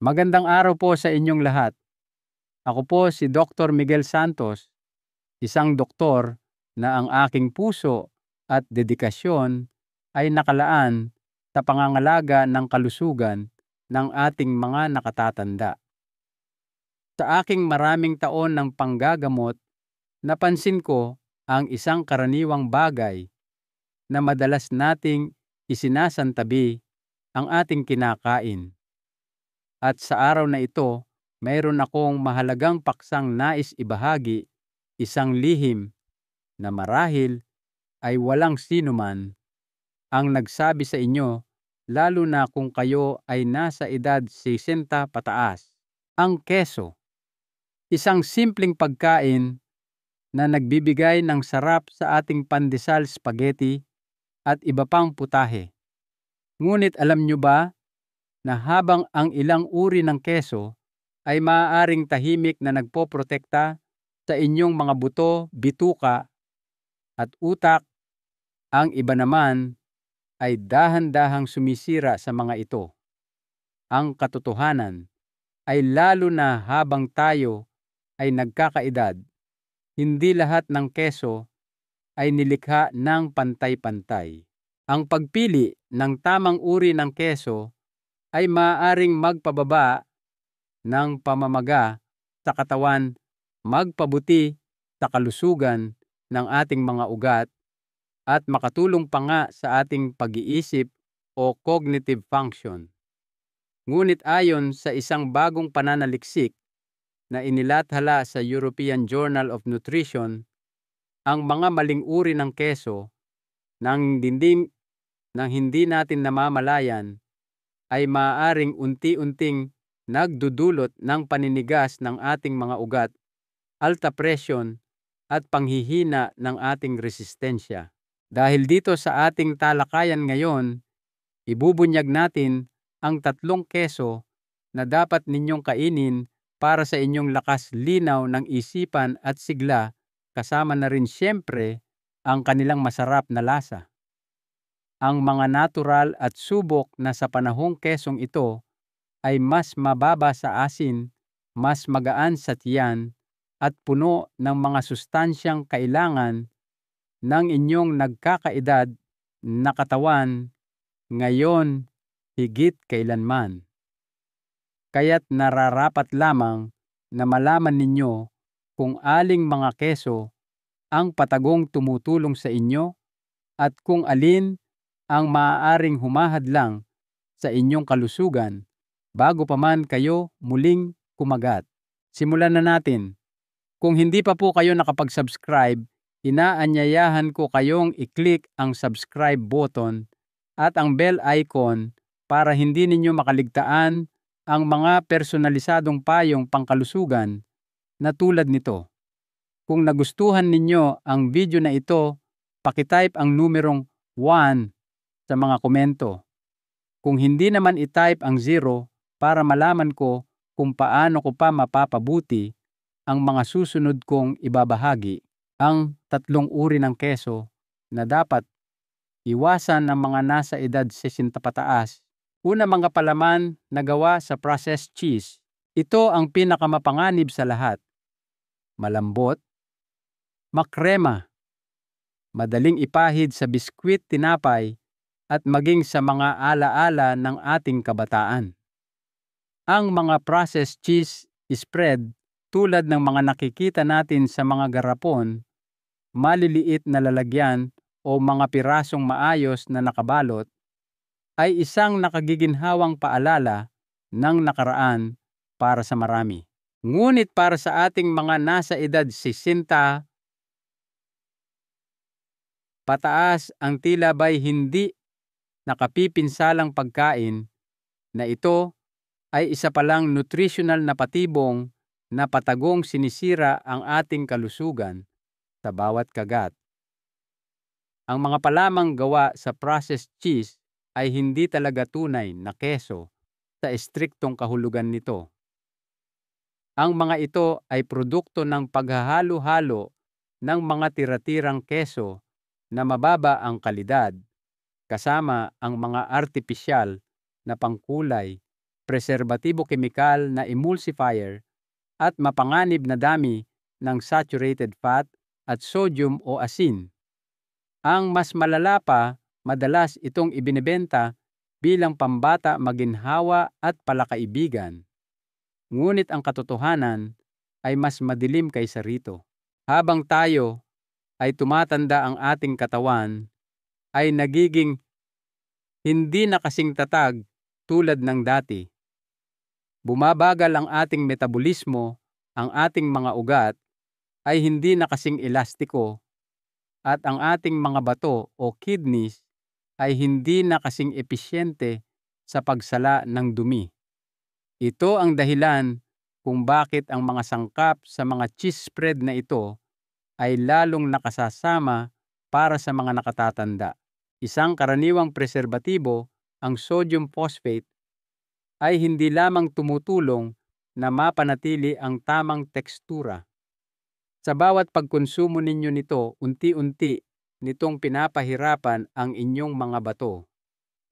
Magandang araw po sa inyong lahat. Ako po si Dr. Miguel Santos, isang doktor na ang aking puso at dedikasyon ay nakalaan sa pangangalaga ng kalusugan ng ating mga nakatatanda. Sa aking maraming taon ng panggagamot, napansin ko ang isang karaniwang bagay na madalas nating isinasantabi ang ating kinakain. At sa araw na ito, mayroon akong mahalagang paksang nais ibahagi, isang lihim na marahil ay walang sinuman ang nagsabi sa inyo, lalo na kung kayo ay nasa edad 60 pataas. Ang keso, isang simpleng pagkain na nagbibigay ng sarap sa ating pandesal, spaghetti at iba pang putahe. Ngunit alam nyo ba na habang ang ilang uri ng keso ay maaaring tahimik na nagpoprotekta sa inyong mga buto, bituka at utak, ang iba naman ay dahan-dahang sumisira sa mga ito. Ang katotohanan ay lalo na habang tayo ay nagkakaedad, hindi lahat ng keso ay nilikha ng pantay-pantay. Ang pagpili ng tamang uri ng keso ay maaaring magpababa ng pamamaga sa katawan, magpabuti sa kalusugan ng ating mga ugat at makatulong pa nga sa ating pag-iisip o cognitive function. Ngunit ayon sa isang bagong pananaliksik na inilathala sa European Journal of Nutrition, ang mga maling uri ng keso nang hindi natin namamalayan ay maaaring unti-unting nagdudulot ng paninigas ng ating mga ugat, alta presyon at panghihina ng ating resistensya. Dahil dito sa ating talakayan ngayon, ibubunyag natin ang 3 keso na dapat ninyong kainin para sa inyong lakas linaw ng isipan at sigla, kasama na rin siyempre ang kanilang masarap na lasa. Ang mga natural at subok na sa panahong kesong ito ay mas mababa sa asin, mas magaan sa tiyan, at puno ng mga sustansyang kailangan ng inyong nagkakaedad na katawan ngayon higit kailanman. Kaya't nararapat lamang na malaman ninyo kung aling mga keso ang patagong tumutulong sa inyo at kung alin ang maaaring humahadlang sa inyong kalusugan bago pa man kayo muling kumagat. Simulan na natin. Kung hindi pa po kayo nakapag-subscribe, inaanyayahan ko kayong i-click ang subscribe button at ang bell icon para hindi ninyo makaligtaan ang mga personalisadong payong pangkalusugan na tulad nito. Kung nagustuhan ninyo ang video na ito, pakitype ang numerong 1 sa mga komento. Kung hindi naman i-type ang 0 para malaman ko kung paano ko pa mapapabuti ang mga susunod kong ibabahagi. Ang 3 uri ng keso na dapat iwasan ng mga nasa edad 60 pataas. Una, mga palaman na gawa sa processed cheese. Ito ang pinakamapanganib sa lahat. Malambot, makrema, madaling ipahid sa biskwit, tinapay, at maging sa mga alaala ng ating kabataan. Ang mga processed cheese spread tulad ng mga nakikita natin sa mga garapon, maliliit na lalagyan o mga pirasong maayos na nakabalot, ay isang nakagiginhawang paalala ng nakaraan para sa marami. Ngunit para sa ating mga nasa edad 60 pataas, ang tila ba'y hindi nakapipinsalang pagkain na ito ay isa palang nutritional na patibong na patagong sinisira ang ating kalusugan sa bawat kagat. Ang mga palamang gawa sa processed cheese ay hindi talaga tunay na keso sa estriktong kahulugan nito. Ang mga ito ay produkto ng paghahalo-halo ng mga tira-tirang keso na mababa ang kalidad, kasama ang mga artipisyal na pangkulay preserbatibo kemikal na emulsifier, at mapanganib na dami ng saturated fat at sodium o asin. Ang mas malala pa, madalas itong ibinebenta bilang pambata, maginhawa at palakaibigan. Ngunit ang katotohanan ay mas madilim kaysa rito. Habang tayo ay tumatanda, ang ating katawan ay nagiging hindi na kasing tatag tulad ng dati. Bumabagal ang ating metabolismo, ang ating mga ugat ay hindi na kasing elastiko, at ang ating mga bato o kidneys ay hindi na kasing episyente sa pagsala ng dumi. Ito ang dahilan kung bakit ang mga sangkap sa mga cheese spread na ito ay lalong nakasasama para sa mga nakatatanda. Isang karaniwang preserbatibo, ang sodium phosphate, ay hindi lamang tumutulong na mapanatili ang tamang tekstura. Sa bawat pagkonsumo ninyo nito, unti-unti nitong pinapahirapan ang inyong mga bato.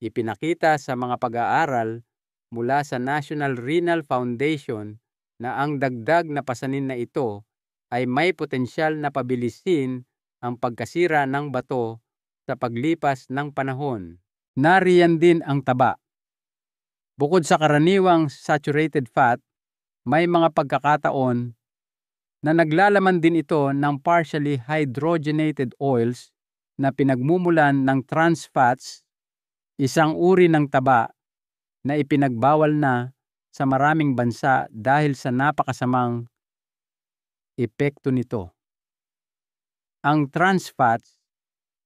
Ipinakita sa mga pag-aaral mula sa National Renal Foundation na ang dagdag na pasanin na ito ay may potensyal na pabilisin ang pagkasira ng bato sa paglipas ng panahon. Nariyan din ang taba. Bukod sa karaniwang saturated fat, may mga pagkakataon na naglalaman din ito ng partially hydrogenated oils na pinagmumulan ng trans fats, isang uri ng taba na ipinagbawal na sa maraming bansa dahil sa napakasamang epekto nito. Ang trans fats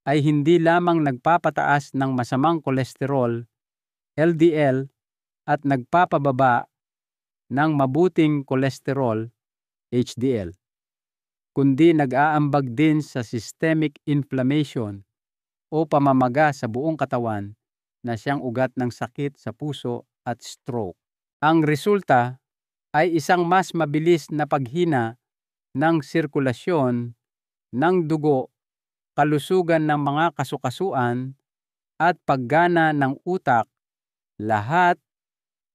ay hindi lamang nagpapataas ng masamang kolesterol, LDL, at nagpapababa ng mabuting kolesterol, HDL, kundi nag-aambag din sa systemic inflammation o pamamaga sa buong katawan na siyang ugat ng sakit sa puso at stroke. Ang resulta ay isang mas mabilis na paghina ng sirkulasyon ng dugo, kalusugan ng mga kasukasuan, at paggana ng utak. Lahat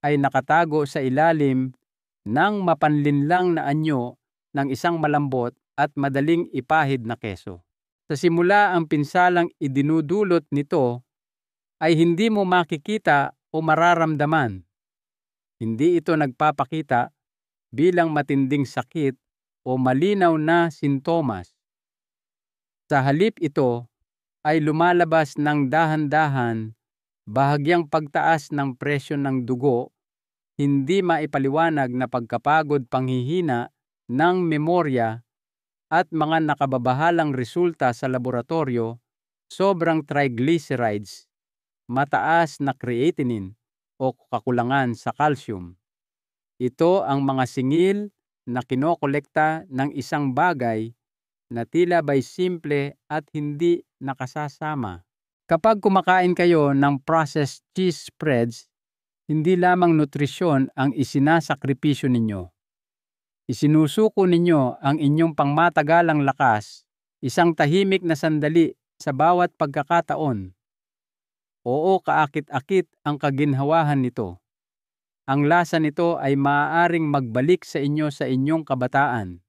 ay nakatago sa ilalim ng mapanlinlang na anyo ng isang malambot at madaling ipahid na keso. Sa simula, ang pinsalang idinudulot nito ay hindi mo makikita o mararamdaman. Hindi ito nagpapakita bilang matinding sakit o malinaw na sintomas. Sa halip, ito ay lumalabas ng dahan-dahan, bahagyang pagtaas ng presyon ng dugo, hindi maipaliwanag na pagkapagod, panghihina ng memorya, at mga nakababahalang resulta sa laboratorio, sobrang triglycerides, mataas na creatinine o kakulangan sa calcium. Ito ang mga singil na kinokolekta ng isang bagay na tila ba'y simple at hindi nakasasama. Kapag kumakain kayo ng processed cheese spreads, hindi lamang nutrisyon ang isinasakripisyo ninyo. Isinusuko ninyo ang inyong pangmatagalang lakas, isang tahimik na sandali sa bawat pagkakataon. Oo, kaakit-akit ang kaginhawahan nito. Ang lasa nito ay maaaring magbalik sa inyo sa inyong kabataan.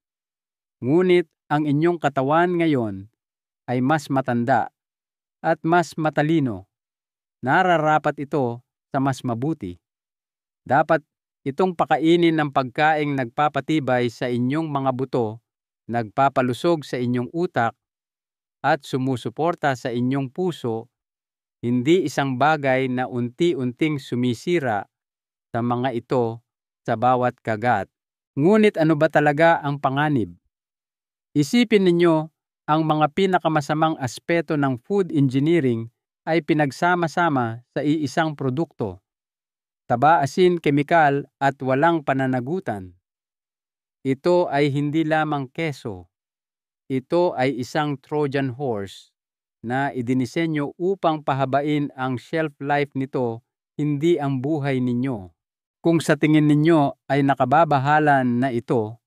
Ngunit ang inyong katawan ngayon ay mas matanda at mas matalino. Nararapat ito sa mas mabuti. Dapat itong pakainin ng pagkaing nagpapatibay sa inyong mga buto, nagpapalusog sa inyong utak, at sumusuporta sa inyong puso, hindi isang bagay na unti-unting sumisira sa mga ito sa bawat kagat. Ngunit ano ba talaga ang panganib? Isipin ninyo, ang mga pinakamasamang aspeto ng food engineering ay pinagsama-sama sa iisang produkto. Taba, asin, kemikal, at walang pananagutan. Ito ay hindi lamang keso. Ito ay isang Trojan horse na idinisenyo upang pahabain ang shelf life nito, hindi ang buhay ninyo. Kung sa tingin ninyo ay nakababahalan na ito,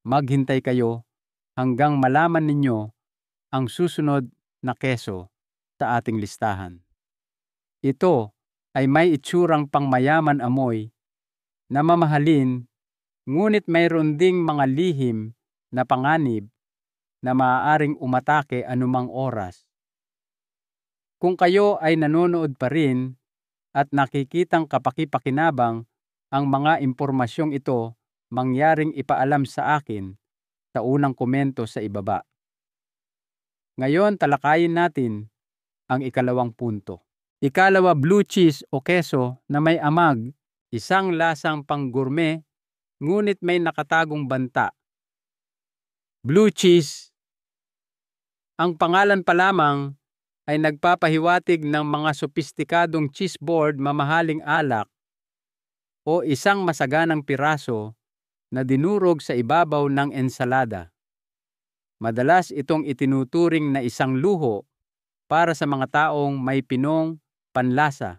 maghintay kayo hanggang malaman ninyo ang susunod na keso sa ating listahan. Ito ay may itsurang pangmayaman amoy na mamahalin, ngunit mayroon ding mga lihim na panganib na maaaring umatake anumang oras. Kung kayo ay nanonood pa rin at nakikitang kapaki-pakinabang ang mga impormasyong ito, mangyaring ipaalam sa akin sa unang komento sa ibaba. Ngayon, talakayin natin ang ikalawang punto. Ikalawa, blue cheese o keso na may amag, isang lasang pang-gourmet, ngunit may nakatagong banta. Blue cheese. Ang pangalan pa lamang ay nagpapahiwatig ng mga sopistikadong cheese board, mamahaling alak, o isang masaganang piraso na dinurog sa ibabaw ng ensalada. Madalas itong itinuturing na isang luho para sa mga taong may pinong panlasa.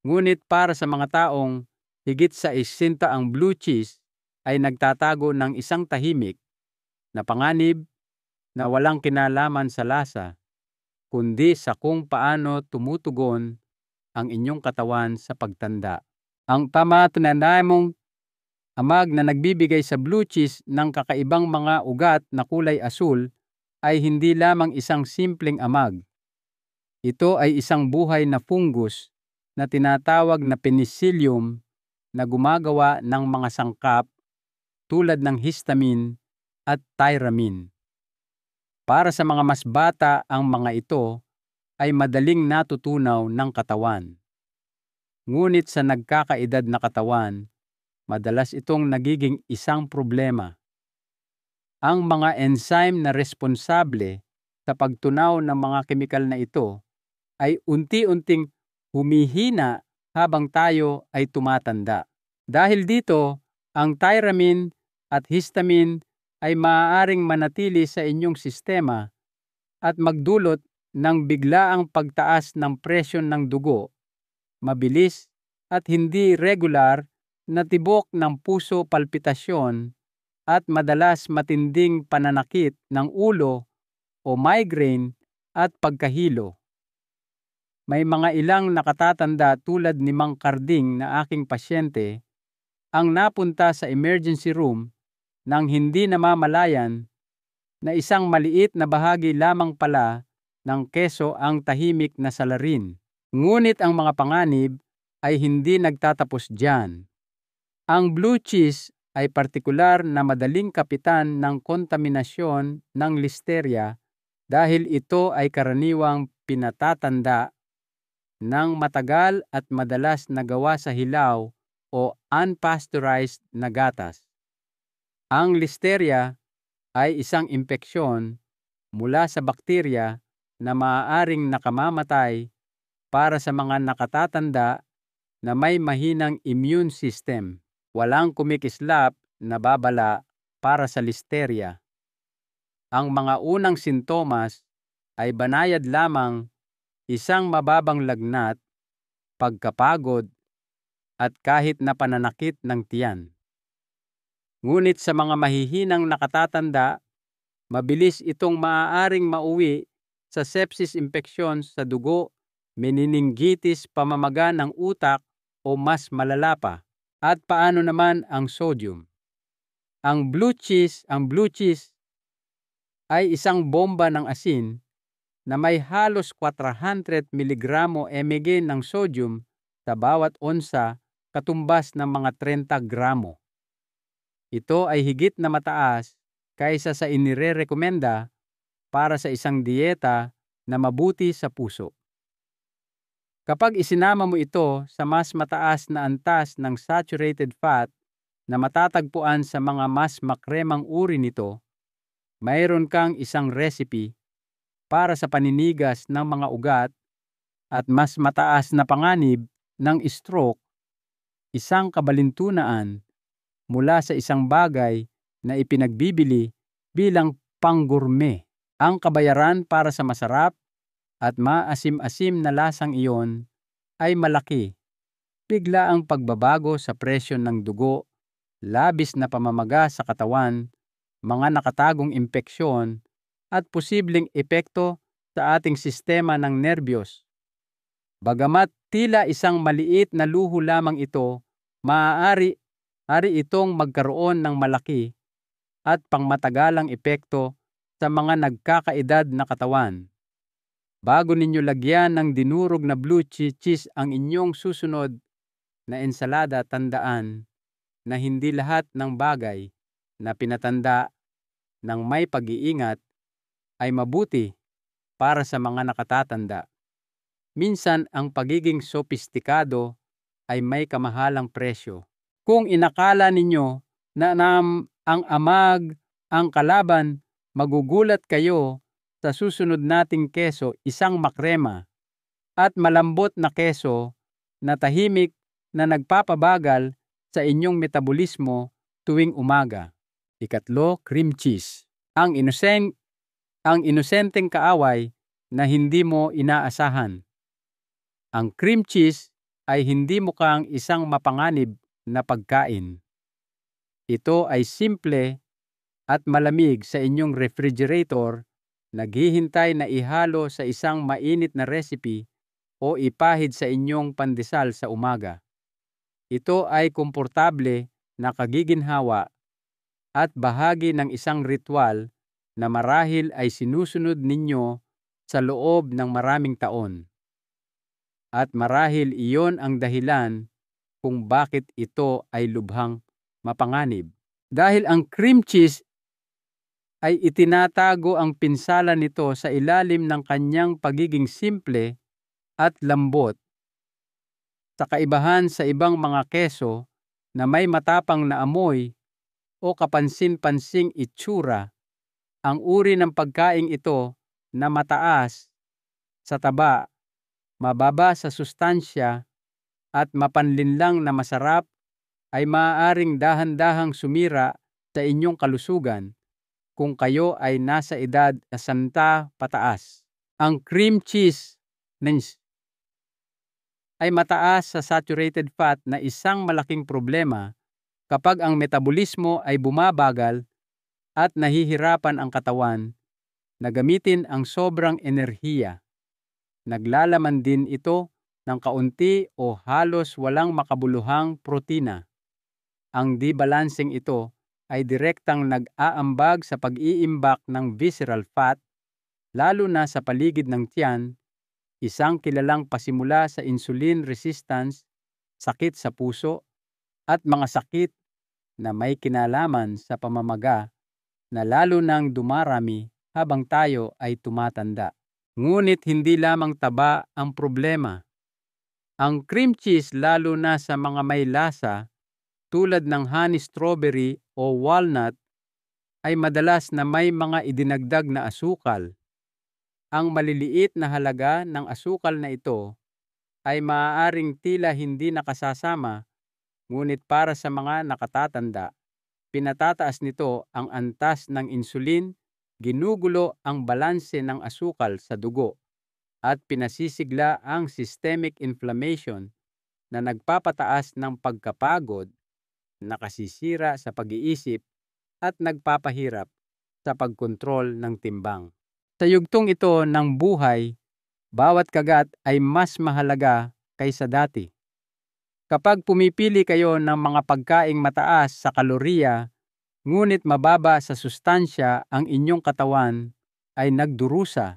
Ngunit para sa mga taong higit sa isinta, ang blue cheese ay nagtatago ng isang tahimik na panganib na walang kinalaman sa lasa, kundi sa kung paano tumutugon ang inyong katawan sa pagtanda. Ang pamatunayang amag na nagbibigay sa blue cheese ng kakaibang mga ugat na kulay asul ay hindi lamang isang simpleng amag. Ito ay isang buhay na fungus na tinatawag na penicillium na gumagawa ng mga sangkap tulad ng histamine at tyramine. Para sa mga mas bata, ang mga ito ay madaling natutunaw ng katawan. Ngunit sa nagkakaedad na katawan, madalas itong nagiging isang problema. Ang mga enzyme na responsable sa pagtunaw ng mga kemikal na ito ay unti-unting humihina habang tayo ay tumatanda. Dahil dito, ang tyramine at histamine ay maaaring manatili sa inyong sistema at magdulot ng biglaang pagtaas ng presyon ng dugo, mabilis at hindi regular na tibok ng puso, palpitasyon, at madalas matinding pananakit ng ulo o migraine at pagkahilo. May mga ilang nakatatanda tulad ni Mang Carding na aking pasyente ang napunta sa emergency room nang hindi namamalayan na isang maliit na bahagi lamang pala ng keso ang tahimik na salarin. Ngunit ang mga panganib ay hindi nagtatapos diyan. Ang blue cheese ay partikular na madaling kapitan ng kontaminasyon ng listeria dahil ito ay karaniwang pinatatanda ng matagal at madalas nagawa sa hilaw o unpasteurized na gatas. Ang listeria ay isang impeksyon mula sa bakterya na maaaring nakamamatay para sa mga nakatatanda na may mahinang immune system. Walang kumikislap na babala para sa listeria. Ang mga unang sintomas ay banayad lamang, isang mababang lagnat, pagkapagod, at kahit na pananakit ng tiyan. Ngunit sa mga mahihinang nakatatanda, mabilis itong maaaring mauwi sa sepsis, impeksyon sa dugo, meningitis, pamamaga ng utak o mas malala pa. At paano naman ang sodium? Ang blue cheese ay isang bomba ng asin na may halos 400 mg ng sodium sa bawat onsa, katumbas ng mga 30 gramo. Ito ay higit na mataas kaysa sa inirerekomenda para sa isang dieta na mabuti sa puso. Kapag isinama mo ito sa mas mataas na antas ng saturated fat na matatagpuan sa mga mas makremang uri nito, mayroon kang isang recipe para sa paninigas ng mga ugat at mas mataas na panganib ng stroke, isang kabalintunaan mula sa isang bagay na ipinagbibili bilang pang-gourmet. Ang kabayaran para sa masarap at maasim-asim na lasang iyon ay malaki. Bigla ang pagbabago sa presyon ng dugo, labis na pamamaga sa katawan, mga nakatagong impeksyon, at posibleng epekto sa ating sistema ng nerbiyos. Bagamat tila isang maliit na luho lamang ito, Maaari itong magkaroon ng malaki at pangmatagalang epekto sa mga nagkakaedad na katawan. Bago ninyo lagyan ng dinurog na blue cheese ang inyong susunod na ensalada, tandaan na hindi lahat ng bagay na pinatanda ng may pag-iingat ay mabuti para sa mga nakatatanda. Minsan ang pagiging sophisticado ay may kamahalang presyo. Kung inakala ninyo na ang amag ang kalaban, magugulat kayo sa susunod nating keso, isang makrema at malambot na keso na tahimik na nagpapabagal sa inyong metabolismo tuwing umaga. Ikatlo, cream cheese. Ang inosenteng kaaway na hindi mo inaasahan. Ang cream cheese ay hindi mukhang isang mapanganib na pagkain. Ito ay simple at malamig sa inyong refrigerator, naghihintay na ihalo sa isang mainit na recipe o ipahid sa inyong pandesal sa umaga. Ito ay komportable na kagiginhawa at bahagi ng isang ritual na marahil ay sinusunod ninyo sa loob ng maraming taon. At marahil iyon ang dahilan kung bakit ito ay lubhang mapanganib. Dahil ang cream cheese ay itinatago ang pinsala nito sa ilalim ng kanyang pagiging simple at lambot. Sa kaibahan sa ibang mga keso na may matapang na amoy o kapansin-pansing itsura, ang uri ng pagkaing ito na mataas sa taba, mababa sa sustansya at mapanlinlang na masarap ay maaaring dahan-dahang sumira sa inyong kalusugan kung kayo ay nasa edad 60 pataas. Ang cream cheese ay mataas sa saturated fat na isang malaking problema kapag ang metabolismo ay bumabagal at nahihirapan ang katawan na gamitin ang sobrang enerhiya. Naglalaman din ito ng kaunti o halos walang makabuluhang protina. Ang di-balancing ito ay direktang nag-aambag sa pag-iimbak ng visceral fat, lalo na sa paligid ng tiyan, isang kilalang pasimula sa insulin resistance, sakit sa puso, at mga sakit na may kinalaman sa pamamaga na lalo nang dumarami habang tayo ay tumatanda. Ngunit hindi lamang taba ang problema. Ang cream cheese, lalo na sa mga may lasa tulad ng honey strawberry o walnut, ay madalas na may mga idinagdag na asukal. Ang maliliit na halaga ng asukal na ito ay maaaring tila hindi nakasasama, ngunit para sa mga nakatatanda, pinatataas nito ang antas ng insulin, ginugulo ang balanse ng asukal sa dugo, at pinasisigla ang systemic inflammation na nagpapataas ng pagkapagod, nakasisira sa pag-iisip, at nagpapahirap sa pagkontrol ng timbang. Sa yugtong ito ng buhay, bawat kagat ay mas mahalaga kaysa dati. Kapag pumipili kayo ng mga pagkaing mataas sa kalorya, ngunit mababa sa sustansya, ang inyong katawan ay nagdurusa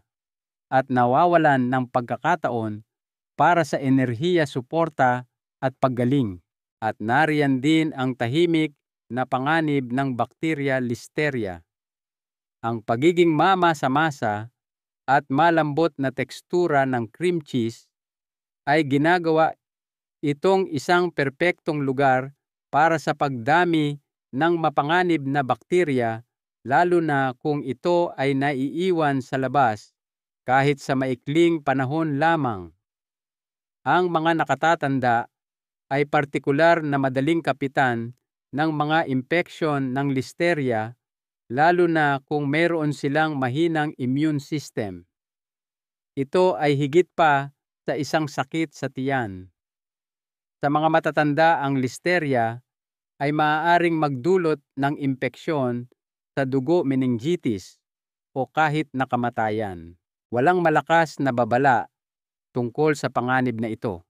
at nawawalan ng pagkakataon para sa enerhiya, suporta at paggaling. At nariyan din ang tahimik na panganib ng bakterya Listeria. Ang pagiging mama-sa-masa at malambot na tekstura ng cream cheese ay ginagawa itong isang perpektong lugar para sa pagdami ng mapanganib na bakterya, lalo na kung ito ay naiiwan sa labas kahit sa maikling panahon lamang. Ang mga nakatatanda ay partikular na madaling kapitan ng mga impeksyon ng Listeria, lalo na kung mayroon silang mahinang immune system. Ito ay higit pa sa isang sakit sa tiyan. Sa mga matatanda, ang Listeria ay maaaring magdulot ng impeksyon sa dugo, meningitis, o kahit na kamatayan. Walang malakas na babala tungkol sa panganib na ito.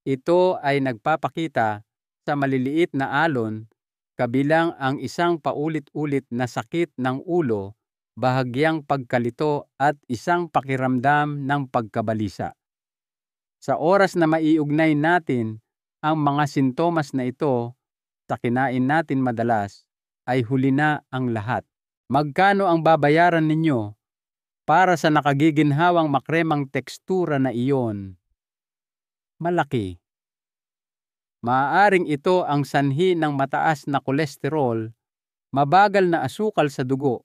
Ito ay nagpapakita sa maliliit na alon, kabilang ang isang paulit-ulit na sakit ng ulo, bahagyang pagkalito at isang pakiramdam ng pagkabalisa. Sa oras na maiugnay natin ang mga sintomas na ito sa kinain natin madalas, ay huli na ang lahat. Magkano ang babayaran ninyo para sa nakagiginhawang makremang tekstura na iyon? Malaki. Maaaring ito ang sanhi ng mataas na kolesterol, mabagal na asukal sa dugo,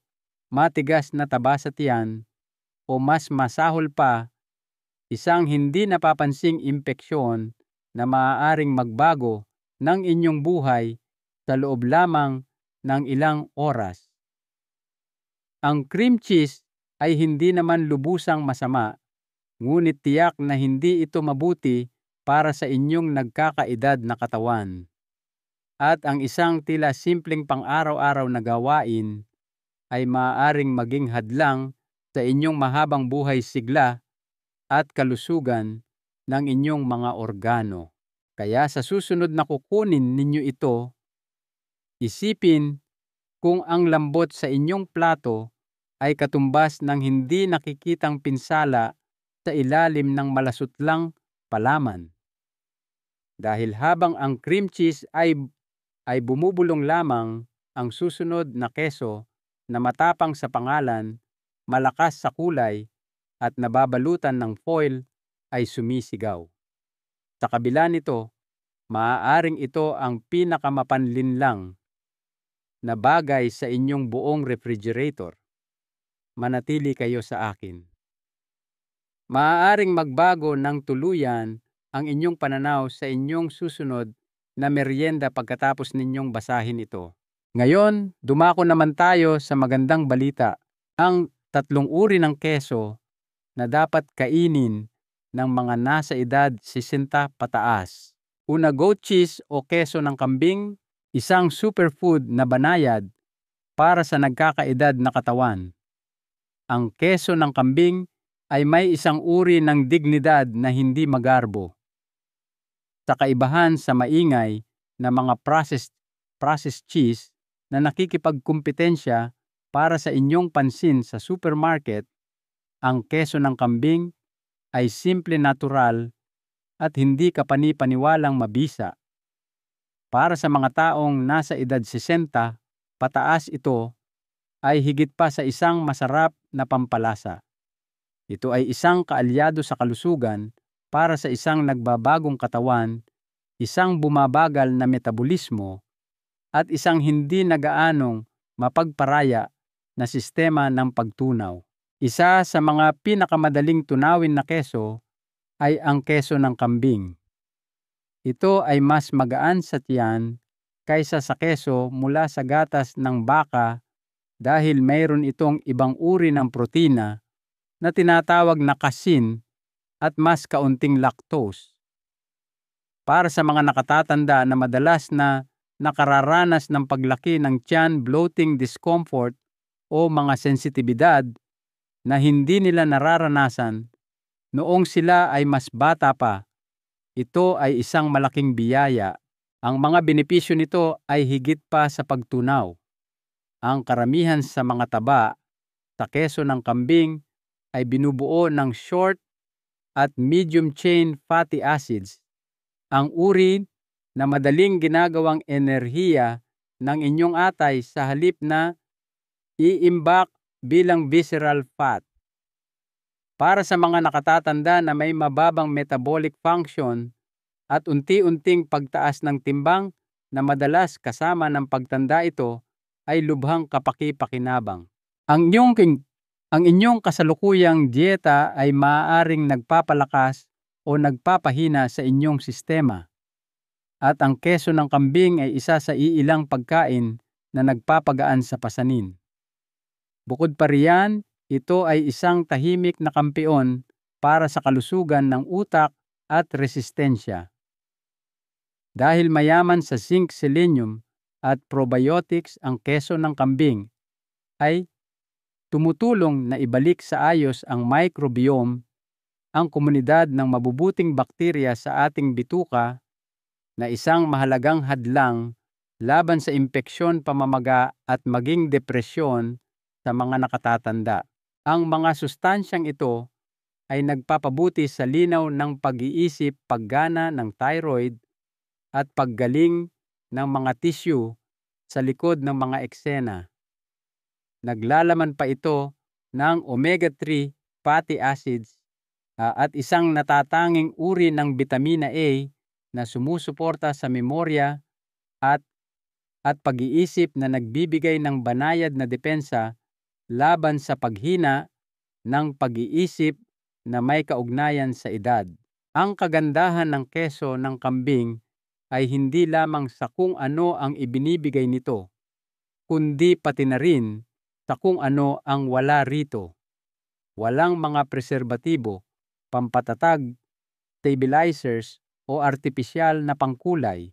matigas na taba sa tiyan, o mas masahol pa, isang hindi napapansing impeksyon na maaaring magbago ng inyong buhay sa loob lamang ng ilang oras. Ang cream cheese ay hindi naman lubusang masama, ngunit tiyak na hindi ito mabuti para sa inyong nagkakaedad na katawan. At ang isang tila simpleng pang-araw-araw na gawain ay maaaring maging hadlang sa inyong mahabang buhay sigla at kalusugan ng inyong mga organo. Kaya sa susunod na kukunin ninyo ito, isipin kung ang lambot sa inyong plato ay katumbas ng hindi nakikitang pinsala sa ilalim ng malasutlang palaman. Dahil habang ang cream cheese ay bumubulong lamang, ang susunod na keso na matapang sa pangalan, malakas sa kulay, at nababalutan ng foil ay sumisigaw. Sa kabila nito, maaaring ito ang pinakamapanlinlang na bagay sa inyong buong refrigerator. Manatili kayo sa akin. Maaaring magbago ng tuluyan ang inyong pananaw sa inyong susunod na merienda pagkatapos ninyong basahin ito. Ngayon, dumako naman tayo sa magandang balita. Ang 3 uri ng keso na dapat kainin ng mga nasa edad 60 pataas. Una, goat cheese o keso ng kambing, isang superfood na banayad para sa nagkakaedad na katawan. Ang keso ng kambing ay may isang uri ng dignidad na hindi magarbo. Sa kaibahan sa maingay na mga processed cheese na nakikipagkumpetensya para sa inyong pansin sa supermarket, ang keso ng kambing ay simple, natural at hindi kapani-paniwalang mabisa. Para sa mga taong nasa edad 60 pataas, ito ay higit pa sa isang masarap na pampalasa. Ito ay isang kaalyado sa kalusugan para sa isang nagbabagong katawan, isang bumabagal na metabolismo, at isang hindi nagaanong mapagparaya na sistema ng pagtunaw. Isa sa mga pinakamadaling tunawin na keso ay ang keso ng kambing. Ito ay mas magaan sa tiyan kaysa sa keso mula sa gatas ng baka dahil mayroon itong ibang uri ng protina na tinatawag na casein at mas kaunting lactose. Para sa mga nakatatanda na madalas na nakararanas ng paglaki ng tiyan, bloating, discomfort o mga sensitibidad na hindi nila nararanasan noong sila ay mas bata pa, ito ay isang malaking biyaya. Ang mga benepisyo nito ay higit pa sa pagtunaw. Ang karamihan sa mga taba sa keso ng kambing ay binubuo ng short at medium chain fatty acids, ang uri na madaling ginagawang enerhiya ng inyong atay sa halip na iimbak bilang visceral fat. Para sa mga nakatatanda na may mababang metabolic function at unti-unting pagtaas ng timbang na madalas kasama ng pagtanda, ito ay lubhang kapaki-pakinabang. Ang inyong kasalukuyang dieta ay maaaring nagpapalakas o nagpapahina sa inyong sistema. At ang keso ng kambing ay isa sa iilang pagkain na nagpapagaan sa pasanin. Bukod pa riyan, ito ay isang tahimik na kampiyon para sa kalusugan ng utak at resistensya. Dahil mayaman sa zinc, selenium at probiotics, ang keso ng kambing ay tumutulong na ibalik sa ayos ang microbiome, ang komunidad ng mabubuting bakterya sa ating bituka, na isang mahalagang hadlang laban sa impeksyon, pamamaga at maging depresyon sa mga nakatatanda. Ang mga sustansyang ito ay nagpapabuti sa linaw ng pag-iisip, paggana ng thyroid at paggaling ng mga tissue sa likod ng mga eksena. Naglalaman pa ito ng omega-3 fatty acids at isang natatanging uri ng bitamina A na sumusuporta sa memorya at pag-iisip, na nagbibigay ng banayad na depensa laban sa paghina ng pag-iisip na may kaugnayan sa edad. Ang kagandahan ng keso ng kambing ay hindi lamang sa kung ano ang ibinibigay nito, kundi pati na rin sa kung ano ang wala rito. Walang mga preserbatibo, pampatatag, stabilizers o artipisyal na pangkulay.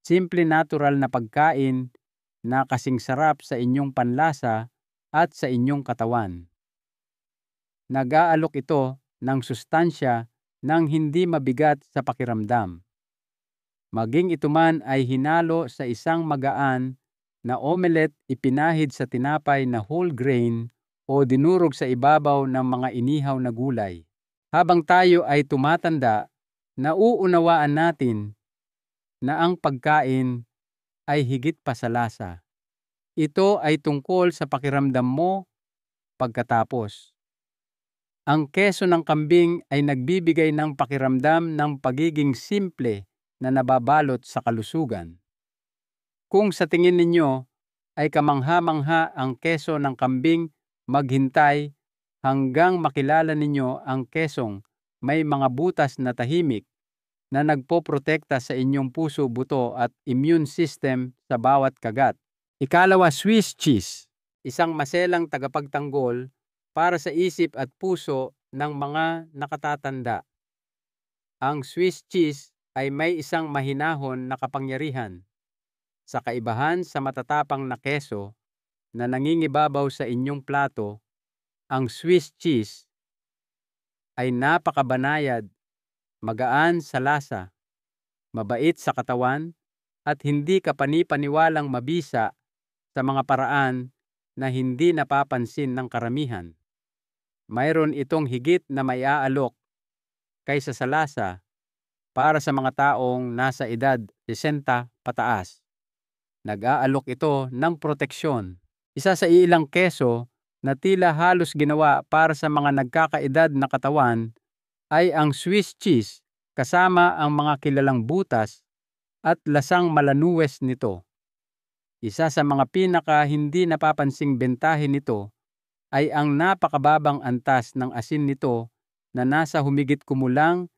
Simple natural na pagkain na kasing sarap sa inyong panlasa at sa inyong katawan. Nag-aalok ito ng sustansya nang hindi mabigat sa pakiramdam. Maging ito man ay hinalo sa isang magaan na omelette, ipinahid sa tinapay na whole grain o dinurog sa ibabaw ng mga inihaw na gulay. Habang tayo ay tumatanda, nauunawaan natin na ang pagkain ay higit pa sa lasa. Ito ay tungkol sa pakiramdam mo pagkatapos. Ang keso ng kambing ay nagbibigay ng pakiramdam ng pagiging simple na nababalot sa kalusugan. Kung sa tingin ninyo ay kamangha-mangha ang keso ng kambing, maghintay hanggang makilala ninyo ang kesong may mga butas na tahimik na nagpoprotekta sa inyong puso, buto at immune system sa bawat kagat. Ikalawa, Swiss cheese, isang maselang tagapagtanggol para sa isip at puso ng mga nakatatanda. Ang Swiss cheese ay may isang mahinahon na kapangyarihan. Sa kaibahan sa matatapang na keso na nangingibabaw sa inyong plato, ang Swiss cheese ay napakabanayad, magaan sa lasa, mabait sa katawan, at hindi kapani-paniwalang mabisa sa mga paraan na hindi napapansin ng karamihan. Mayroon itong higit na maiaalok kaysa sa lasa para sa mga taong nasa edad 60 pataas. Nag-aalok ito ng proteksyon. Isa sa ilang keso na tila halos ginawa para sa mga nagkakaedad na katawan ay ang Swiss cheese, kasama ang mga kilalang butas at lasang malanuwes nito. Isa sa mga pinaka hindi napapansing bentahe nito ay ang napakababang antas ng asin nito na nasa humigit kumulang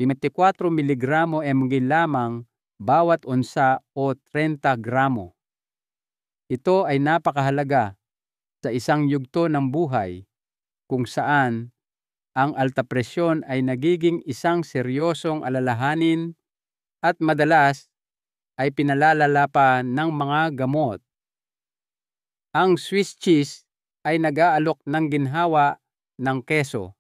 24 miligramo mg lamang bawat onsa o 30 gramo. Ito ay napakahalaga sa isang yugto ng buhay kung saan ang alta presyon ay nagiging isang seryosong alalahanin at madalas ay pinalalala pa ng mga gamot. Ang Swiss cheese ay nag-aalok ng ginhawa ng keso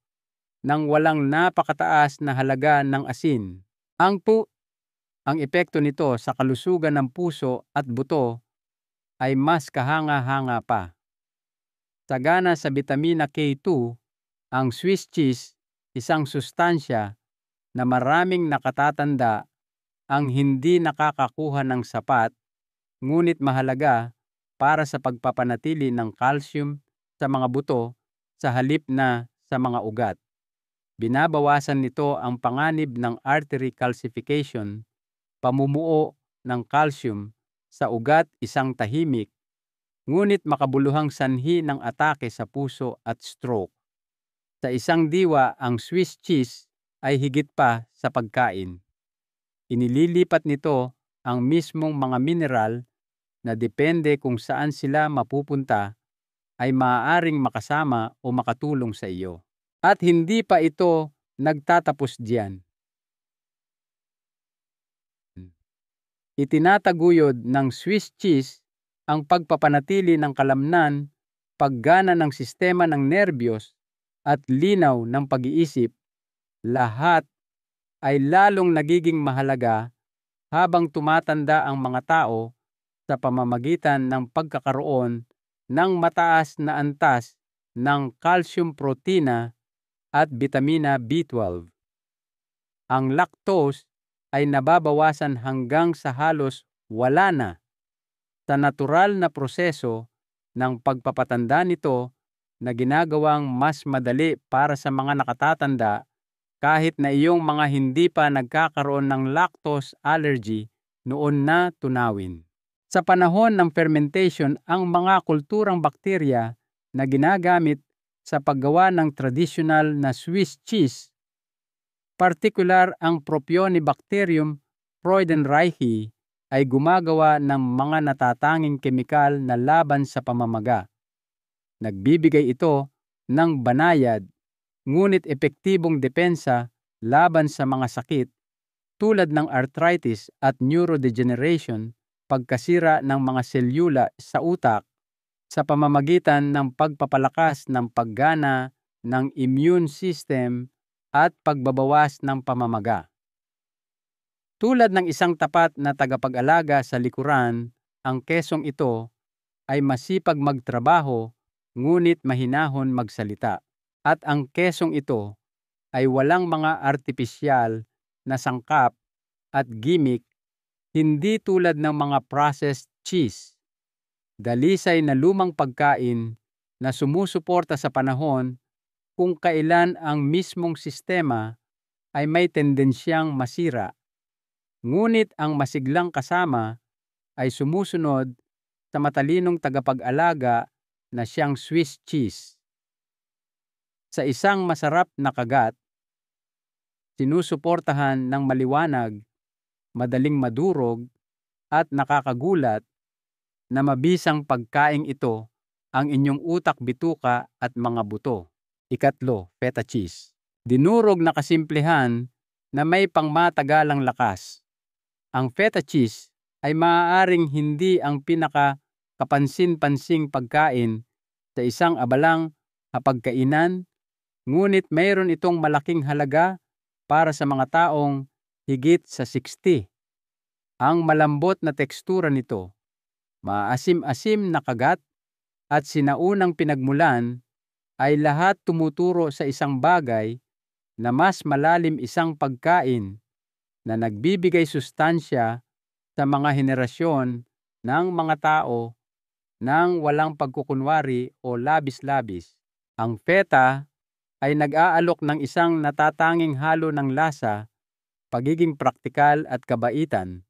nang walang napakataas na halaga ng asin. Ang epekto nito sa kalusugan ng puso at buto ay mas kahanga-hanga pa. Sagana sa bitamina K2, ang Swiss cheese, isang sustansya na maraming nakatatanda ang hindi nakakakuha ng sapat, ngunit mahalaga para sa pagpapanatili ng calcium sa mga buto sa halip na sa mga ugat. Binabawasan nito ang panganib ng artery calcification, pamumuo ng calcium sa ugat, isang tahimik ngunit makabuluhang sanhi ng atake sa puso at stroke. Sa isang diwa, ang Swiss cheese ay higit pa sa pagkain. Inililipat nito ang mismong mga mineral na depende kung saan sila mapupunta ay maaaring makasama o makatulong sa iyo. At hindi pa ito nagtatapos diyan. Itinataguyod ng Swiss cheese ang pagpapanatili ng kalamnan, paggana ng sistema ng nerbiyos at linaw ng pag-iisip. Lahat ay lalong nagiging mahalaga habang tumatanda ang mga tao sa pamamagitan ng pagkakaroon ng mataas na antas ng calcium protina at bitamina B12. Ang lactose ay nababawasan hanggang sa halos wala na sa natural na proseso ng pagpapatanda nito na ginagawang mas madali para sa mga nakatatanda kahit na iyong mga hindi pa nagkakaroon ng lactose allergy noon na tunawin. Sa panahon ng fermentation, ang mga kulturang bakterya na ginagamit sa paggawa ng tradisyonal na Swiss cheese, partikular ang Propionibacterium freudenreichi, ay gumagawa ng mga natatanging kemikal na laban sa pamamaga. Nagbibigay ito ng banayad, ngunit epektibong depensa laban sa mga sakit tulad ng arthritis at neurodegeneration, pagkasira ng mga selyula sa utak sa pamamagitan ng pagpapalakas ng paggana ng immune system at pagbabawas ng pamamaga. Tulad ng isang tapat na tagapag-alaga sa likuran, ang kesong ito ay masipag magtrabaho ngunit mahinahon magsalita. At ang kesong ito ay walang mga artipisyal na sangkap at gimmick, hindi tulad ng mga processed cheese. Dalisay na lumang pagkain na sumusuporta sa panahon kung kailan ang mismong sistema ay may tendensyang masira. Ngunit ang masiglang kasama ay sumusunod sa matalinong tagapag-alaga na siyang Swiss cheese. Sa isang masarap na kagat, sinusuportahan ng maliwanag, madaling madurog, at nakakagulat na mabisang pagkaing ito ang inyong utak, bituka at mga buto. Ikatlo, feta cheese. Dinurog na kasimplihan na may pangmatagalang lakas. Ang feta cheese ay maaaring hindi ang pinaka-kapansin-pansing pagkain sa isang abalang hapagkainan, ngunit mayroon itong malaking halaga para sa mga taong higit sa 60. Ang malambot na tekstura nito, maasim-asim na kagat, at sinaunang pinagmulan ay lahat tumuturo sa isang bagay na mas malalim, isang pagkain na nagbibigay sustansya sa mga henerasyon ng mga tao nang walang pagkukunwari o labis-labis. Ang feta ay nag-aalok ng isang natatanging halo ng lasa, pagiging praktikal at kabaitan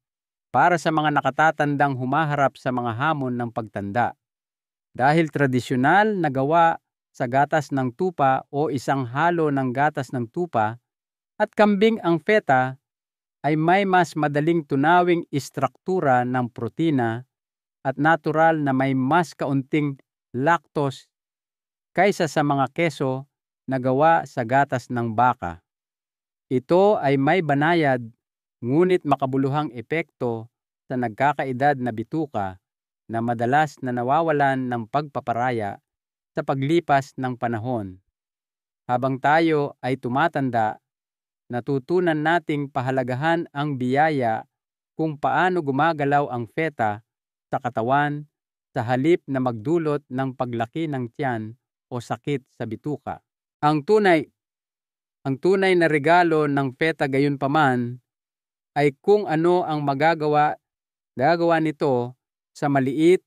para sa mga nakatatandang humaharap sa mga hamon ng pagtanda. Dahil tradisyonal na gawa sa gatas ng tupa o isang halo ng gatas ng tupa at kambing, ang feta ay may mas madaling tunawing istruktura ng protina at natural na may mas kaunting lactose kaysa sa mga keso na gawa sa gatas ng baka. Ito ay may banayad ngunit makabuluhang epekto sa nagkakaedad na bituka na madalas na nawawalan ng pagpaparaya sa paglipas ng panahon. Habang tayo ay tumatanda, natutunan nating pahalagahan ang biyaya kung paano gumagalaw ang feta sa katawan sa halip na magdulot ng paglaki ng tiyan o sakit sa bituka. Ang tunay na regalo ng feta gayunpaman ay kung ano ang magagawa nito sa maliit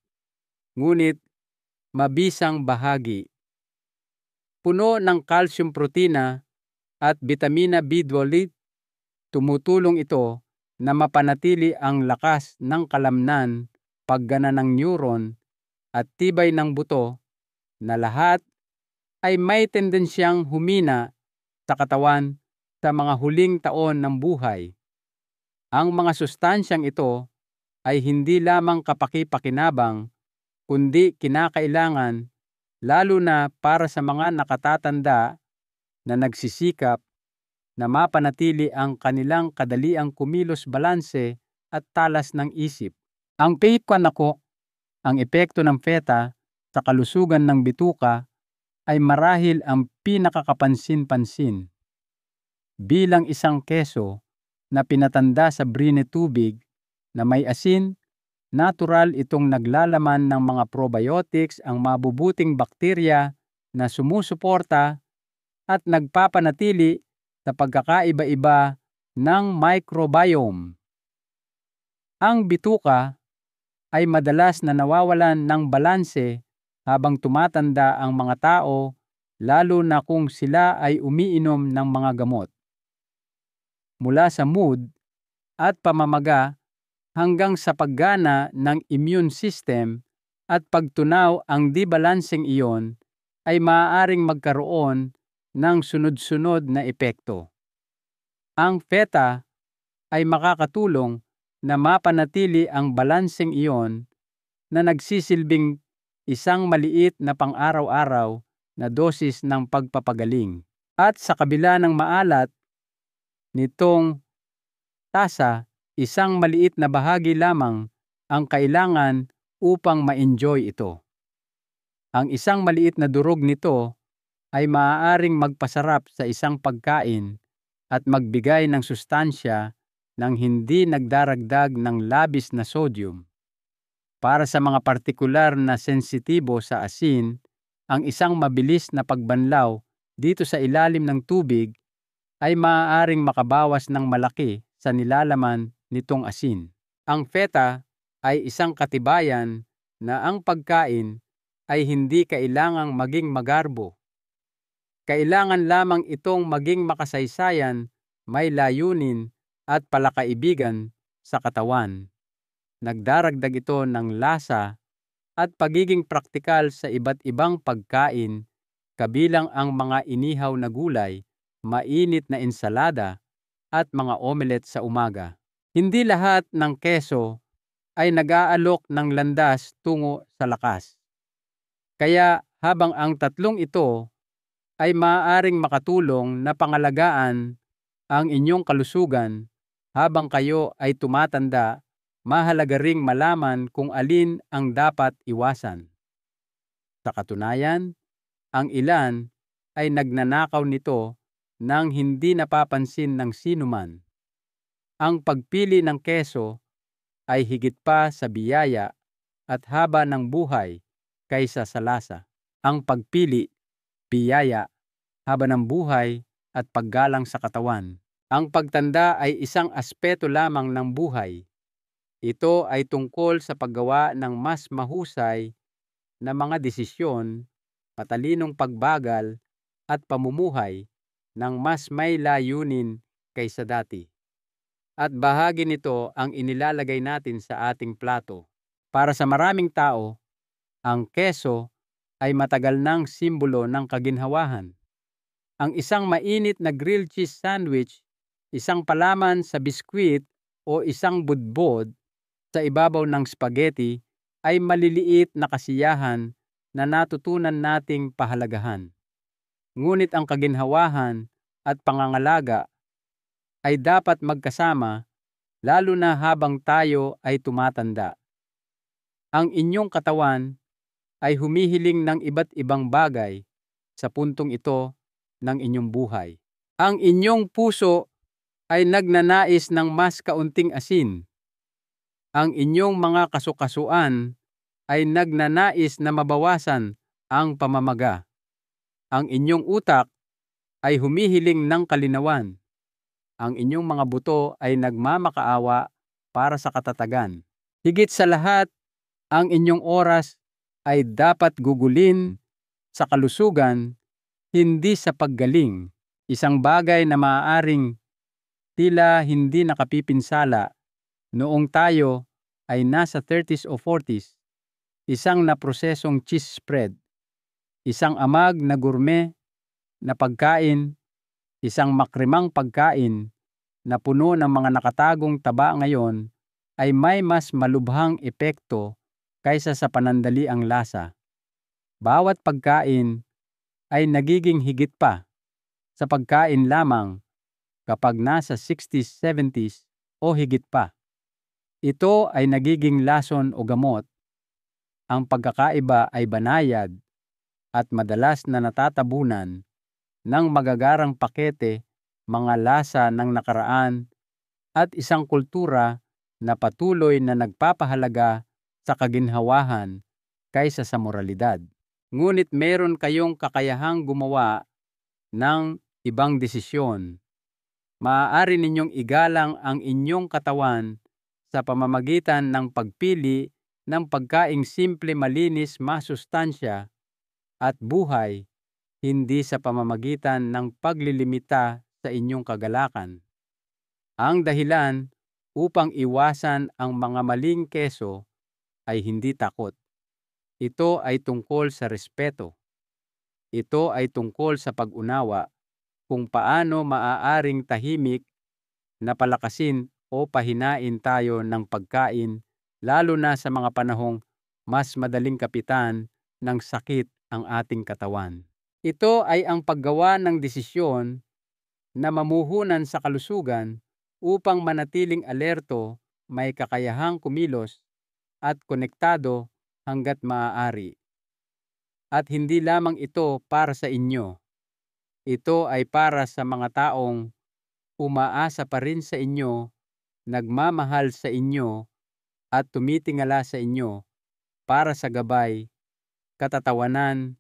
ngunit mabisang bahagi. Puno ng calcium protina at bitamina B12, tumutulong ito na mapanatili ang lakas ng kalamnan, paggana ng neuron at tibay ng buto na lahat ay may tendensyang humina sa katawan sa mga huling taon ng buhay. Ang mga sustansyang ito ay hindi lamang kapaki-pakinabang kundi kinakailangan lalo na para sa mga nakatatanda na nagsisikap na mapanatili ang kanilang kadaliang kumilos, balanse at talas ng isip. Ang ang epekto ng feta sa kalusugan ng bituka ay marahil ang pinakakapansin-pansin. Bilang isang keso, na pinatanda sa brine tubig na may asin, natural itong naglalaman ng mga probiotics, ang mabubuting bakterya na sumusuporta at nagpapanatili sa pagkakaiba-iba ng microbiome. Ang bituka ay madalas na nawawalan ng balanse habang tumatanda ang mga tao, lalo na kung sila ay umiinom ng mga gamot. Mula sa mood at pamamaga hanggang sa paggana ng immune system at pagtunaw, ang di-balanseng iyon ay maaaring magkaroon ng sunod-sunod na epekto. Ang feta ay makakatulong na mapanatili ang balanseng iyon na nagsisilbing isang maliit na pang-araw-araw na dosis ng pagpapagaling. At sa kabila ng maalat nitong tasa, isang maliit na bahagi lamang ang kailangan upang ma-enjoy ito. Ang isang maliit na durog nito ay maaaring magpasarap sa isang pagkain at magbigay ng sustansya nang hindi nagdaragdag ng labis na sodium. Para sa mga partikular na sensitibo sa asin, ang isang mabilis na pagbanlaw dito sa ilalim ng tubig ay maaaring makabawas ng malaki sa nilalaman nitong asin. Ang feta ay isang katibayan na ang pagkain ay hindi kailangang maging magarbo. Kailangan lamang itong maging makasaysayan, may layunin at palakaibigan sa katawan. Nagdaragdag ito ng lasa at pagiging praktikal sa iba't ibang pagkain, kabilang ang mga inihaw na gulay, mainit na ensalada, at mga omelet sa umaga. Hindi lahat ng keso ay nag-aalok ng landas tungo sa lakas. Kaya habang ang tatlong ito ay maaaring makatulong na pangalagaan ang inyong kalusugan habang kayo ay tumatanda, mahalaga ring malaman kung alin ang dapat iwasan. Sa katunayan, ang ilan ay nagnanakaw nito nang hindi napapansin ng sinuman. Ang pagpili ng keso ay higit pa sa biyaya at haba ng buhay kaysa sa lasa. Ang pagpili, biyaya, haba ng buhay at paggalang sa katawan. Ang pagtanda ay isang aspeto lamang ng buhay. Ito ay tungkol sa paggawa ng mas mahusay na mga desisyon, matalinong pagbagal at pamumuhay ng mas may layunin kaysa dati. At bahagi nito ang inilalagay natin sa ating plato. Para sa maraming tao, ang keso ay matagal ng simbolo ng kaginhawahan. Ang isang mainit na grilled cheese sandwich, isang palaman sa biskwit o isang budbod sa ibabaw ng spaghetti ay maliliit na kasiyahan na natutunan nating pahalagahan. Ngunit ang kaginhawahan at pangangalaga ay dapat magkasama, lalo na habang tayo ay tumatanda. Ang inyong katawan ay humihiling ng iba't ibang bagay sa puntong ito ng inyong buhay. Ang inyong puso ay nagnanais ng mas kaunting asin. Ang inyong mga kasukasuan ay nagnanais na mabawasan ang pamamaga. Ang inyong utak ay humihiling ng kalinawan. Ang inyong mga buto ay nagmamakaawa para sa katatagan. Higit sa lahat, ang inyong oras ay dapat gugulin sa kalusugan, hindi sa paggaling. Isang bagay na maaaring tila hindi nakapipinsala noong tayo ay nasa 30s o 40s, isang naprosesong cheese spread, isang amag na gourmet na pagkain, isang makremang pagkain na puno ng mga nakatagong taba ngayon ay may mas malubhang epekto kaysa sa panandaliang lasa. Bawat pagkain ay nagiging higit pa sa pagkain lamang kapag nasa 60s, 70s o higit pa. Ito ay nagiging lason o gamot. Ang pagkakaiba ay banayad at madalas na natatabunan ng magagarang pakete, mga lasa ng nakaraan at isang kultura na patuloy na nagpapahalaga sa kaginhawahan kaysa sa moralidad. Ngunit meron kayong kakayahang gumawa ng ibang desisyon. Maaari ninyong igalang ang inyong katawan sa pamamagitan ng pagpili ng pagkaing simple, malinis, masustansya at buhay, hindi sa pamamagitan ng paglilimita sa inyong kagalakan. Ang dahilan upang iwasan ang mga maling keso ay hindi takot. Ito ay tungkol sa respeto. Ito ay tungkol sa pag-unawa kung paano maaaring tahimik na palakasin o pahinain tayo ng pagkain, lalo na sa mga panahong mas madaling kapitan ng sakit ang ating katawan. Ito ay ang paggawa ng desisyon na mamuhunan sa kalusugan upang manatiling alerto, may kakayahang kumilos at konektado hanggat maaari. At hindi lamang ito para sa inyo. Ito ay para sa mga taong umaasa pa rin sa inyo, nagmamahal sa inyo, at tumitingala sa inyo para sa gabay, katatawanan,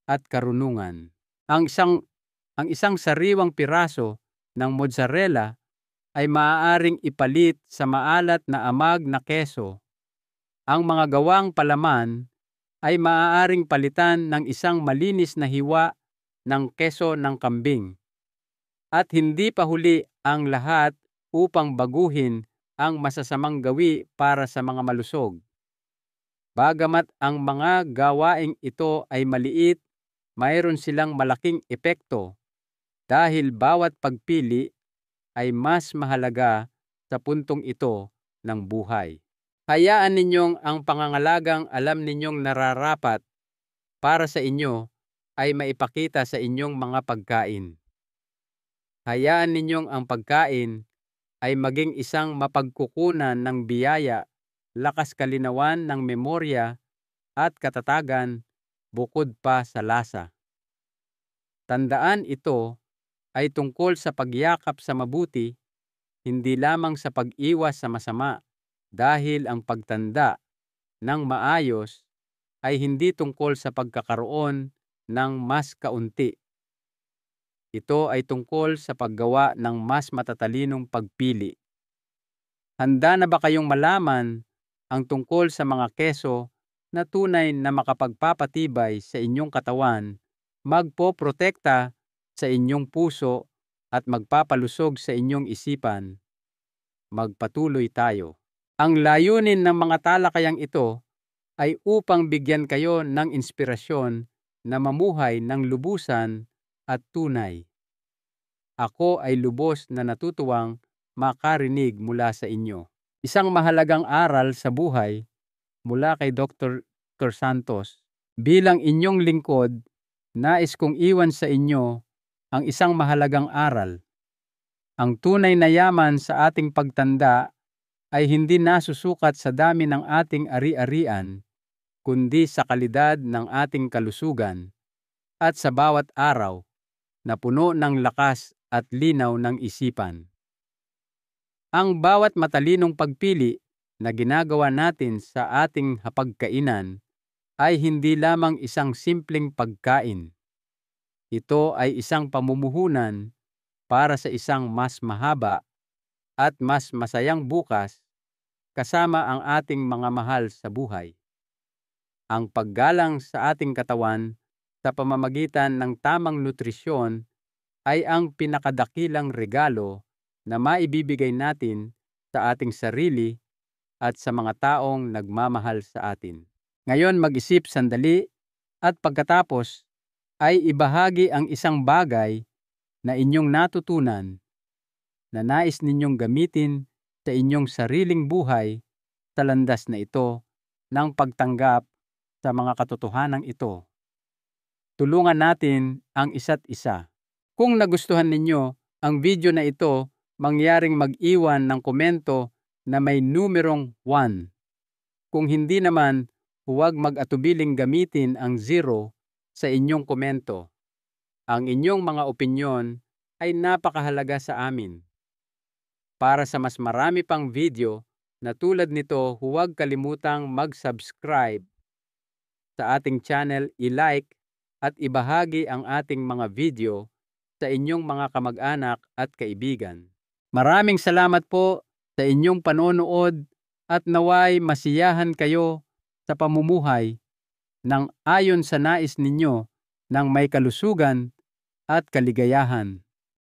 at karunungan. Ang isang sariwang piraso ng mozzarella ay maaaring ipalit sa maalat na amag na keso. Ang mga gawang palaman ay maaaring palitan ng isang malinis na hiwa ng keso ng kambing. At hindi pa huli ang lahat upang baguhin ang masasamang gawi para sa mga malusog. Bagamat ang mga gawaing ito ay maliit, mayroon silang malaking epekto dahil bawat pagpili ay mas mahalaga sa puntong ito ng buhay. Hayaan ninyong ang pangangalagang alam ninyong nararapat para sa inyo ay maipakita sa inyong mga pagkain. Hayaan ninyong ang pagkain ay maging isang mapagkukunan ng biyaya, lakas kalinawan ng memorya at katatagan bukod pa sa lasa. Tandaan, ito ay tungkol sa pagyakap sa mabuti, hindi lamang sa pag-iwas sa masama, dahil ang pagtanda ng maayos ay hindi tungkol sa pagkakaroon ng mas kaunti. Ito ay tungkol sa paggawa ng mas matatalinong pagpili. Handa na ba kayong malaman ang tungkol sa mga keso na tunay na makapagpapatibay sa inyong katawan, magpoprotekta sa inyong puso at magpapalusog sa inyong isipan? Magpatuloy tayo. Ang layunin ng mga talakayang ito ay upang bigyan kayo ng inspirasyon na mamuhay ng lubusan at tunay. Ako ay lubos na natutuwang makarinig mula sa inyo. Isang mahalagang aral sa buhay mula kay Dr. Santos. Bilang inyong lingkod, nais kong iwan sa inyo ang isang mahalagang aral. Ang tunay na yaman sa ating pagtanda ay hindi nasusukat sa dami ng ating ari-arian, kundi sa kalidad ng ating kalusugan at sa bawat araw na puno ng lakas at linaw ng isipan. Ang bawat matalinong pagpili na ginagawa natin sa ating hapagkainan ay hindi lamang isang simpleng pagkain. Ito ay isang pamumuhunan para sa isang mas mahaba at mas masayang bukas kasama ang ating mga mahal sa buhay. Ang paggalang sa ating katawan sa pamamagitan ng tamang nutrisyon ay ang pinakadakilang regalo na maibibigay natin sa ating sarili at sa mga taong nagmamahal sa atin. Ngayon, mag-isip sandali at pagkatapos ay ibahagi ang isang bagay na inyong natutunan na nais ninyong gamitin sa inyong sariling buhay sa landas na ito ng pagtanggap sa mga katotohanang ito. Tulungan natin ang isa't isa. Kung nagustuhan ninyo ang video na ito, mangyaring mag-iwan ng komento na may numerong 1. Kung hindi naman, huwag mag-atubiling gamitin ang 0 sa inyong komento. Ang inyong mga opinyon ay napakahalaga sa amin. Para sa mas marami pang video na tulad nito, huwag kalimutang mag-subscribe sa ating channel, i-like at ibahagi ang ating mga video sa inyong mga kamag-anak at kaibigan. Maraming salamat po sa inyong panonood at naway masiyahan kayo sa pamumuhay ng ayon sa nais ninyo ng may kalusugan at kaligayahan.